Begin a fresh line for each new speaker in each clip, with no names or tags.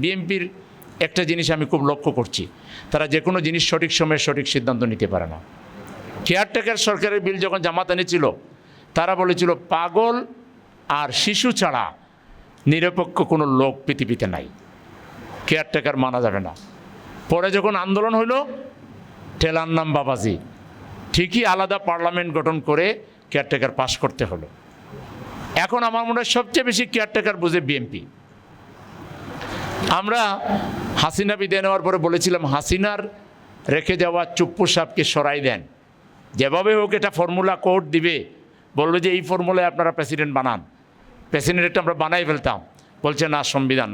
বিএনপির একটা জিনিস আমি খুব লক্ষ্য করছি, তারা যে কোনো জিনিস সঠিক সময়ে সঠিক সিদ্ধান্ত নিতে পারে না। কেয়ারটেকার সরকারের বিল যখন জামাত এনেছিল, তারা বলেছিল পাগল আর শিশু ছাড়া নিরপেক্ষ কোনো লোক পৃথিবীতে নাই, কেয়ারটেকার মানা যাবে না। পরে যখন আন্দোলন হইল, ঠেলার নাম বাবাজি, ঠিকই আলাদা পার্লামেন্ট গঠন করে কেয়ারটেকার পাশ করতে হলো। এখন আমার মনে হয় সবচেয়ে বেশি কেয়ারটেকার বুঝে বিএনপি। আমরা হাসিনা বিদায় নেওয়ার পরে বলেছিলাম হাসিনার রেখে যাওয়া চুপ্পু সাহেবকে সরাই দেন, যেভাবে হোক এটা ফর্মুলা কোড দিবে, বলবে যে এই ফর্মুলায় আপনারা প্রেসিডেন্ট বানান, প্রেসিডেন্টটা আমরা বানাই ফেলতাম। বলছে না, সংবিধান।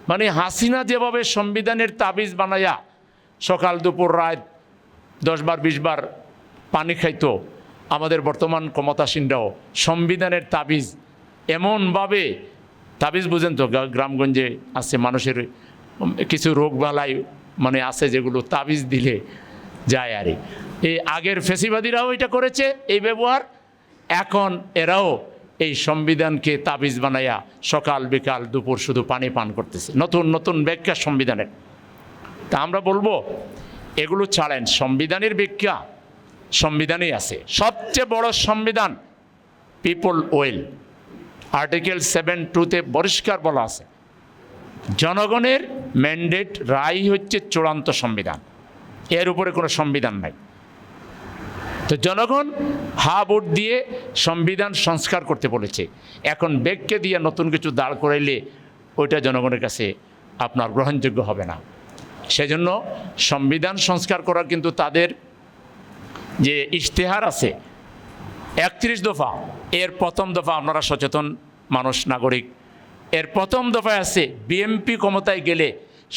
মানে হাসিনা যেভাবে সংবিধানের তাবিজ বানাইয়া সকাল দুপুর রাত 10 বার 20 বার পানি খাইতো, আমাদের বর্তমান ক্ষমতাসীনরাও সংবিধানের তাবিজ এমনভাবে, তাবিজ বুঝেন তো, গ্রামগঞ্জে আছে মানুষের কিছু রোগ বালাই মানে আছে যেগুলো তাবিজ দিলে যায়। আর এই আগের ফেসিবাদীরাও এটা করেছে এই ব্যবহার, এখন এরাও এই সংবিধানকে তাবিজ বানাইয়া সকাল বিকাল দুপুর শুধু পানি পান করতেছে, নতুন নতুন ব্যাখ্যা সংবিধানের। তা আমরা বলবো এগুলো ছাড়েন, সংবিধানের ব্যাখ্যা সংবিধানেই আছে। সবচেয়ে বড় সংবিধান পিপল উইল, আর্টিকেল 7(2)তে পরিষ্কার বলা আছে জনগণের ম্যান্ডেট রায় হচ্ছে চূড়ান্ত সংবিধান, এর উপরে কোনো সংবিধান নাই। তো জনগণ হা ভোট দিয়ে সংবিধান সংস্কার করতে বলেছে, এখন ব্যাগকে দিয়ে নতুন কিছু দাঁড় করাইলে ওইটা জনগণের কাছে আপনার গ্রহণযোগ্য হবে না। সেজন্য সংবিধান সংস্কার করা কিন্তু তাদের যে ইশতেহার আছে 31 দফা, এর প্রথম দফা, আপনারা সচেতন মানুষ নাগরিক, এর প্রথম দফায় আছে বিএনপি ক্ষমতায় গেলে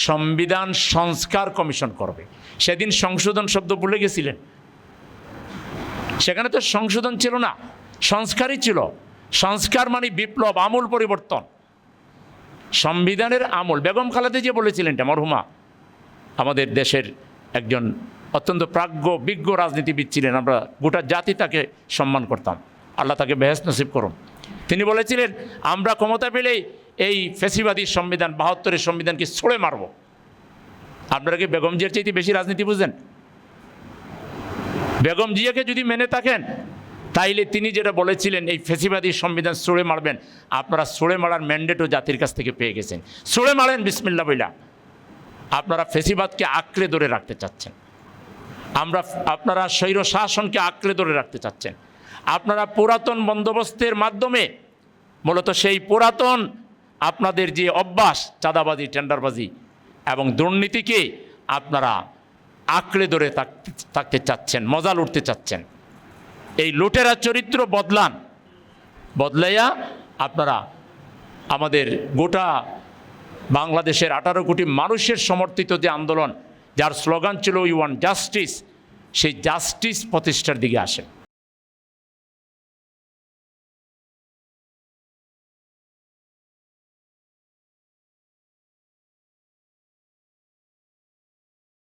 সংবিধান সংস্কার কমিশন করবে। সেদিন সংশোধন শব্দ ভুলে গেছিলেন, সেখানে তো সংশোধন ছিল না, সংস্কারই ছিল। সংস্কার মানে বিপ্লব, আমূল পরিবর্তন, সংবিধানের আমূল। বেগম খালেদা জিয়া বলেছিলেন, এটা মরহুমা আমাদের দেশের একজন অত্যন্ত প্রাজ্ঞ বিজ্ঞ রাজনীতিবিদ ছিলেন, আমরা গোটা জাতি তাকে সম্মান করতাম, আল্লাহ তাকে বেহেশত নসিব করুন। তিনি বলেছিলেন আমরা ক্ষমতা পেলেই এই ফ্যাসিবাদী সংবিধান 72-এর সংবিধানকে ছুঁড়ে মারব। আপনারা কি বেগম জিয়ার চাইতে বেশি রাজনীতি বুঝেন? বেগম জিয়াকে যদি মেনে থাকেন তাইলে তিনি যেটা বলেছিলেন এই ফ্যাসিবাদী সংবিধান ছুঁড়ে মারবেন, আপনারা ছুঁড়ে মারার ম্যান্ডেটও জাতির কাছ থেকে পেয়ে গেছেন। ছুঁড়ে মারেন বিসমিল্লাহ বইলা। আপনারা ফ্যাসিবাদকে আঁকড়ে ধরে রাখতে চাচ্ছেন, আপনারা স্বৈর শাসনকে আঁকড়ে ধরে রাখতে চাচ্ছেন। আপনারা পুরাতন বন্দোবস্তের মাধ্যমে মূলত সেই পুরাতন আপনাদের যে অভ্যাস, চাঁদাবাজি, টেন্ডারবাজি এবং দুর্নীতিকে আপনারা আঁকড়ে ধরে থাকতে চাচ্ছেন, মজা লুটতে চাচ্ছেন। এই লুটেরা চরিত্র বদলাইয়া আপনারা আমাদের গোটা বাংলাদেশের 18 কোটি মানুষের সমর্থিত যে আন্দোলন, যার স্লোগান ছিল উই ওয়ান্ট জাস্টিস, সেই জাস্টিস প্রতিষ্ঠার দিকে আসেন।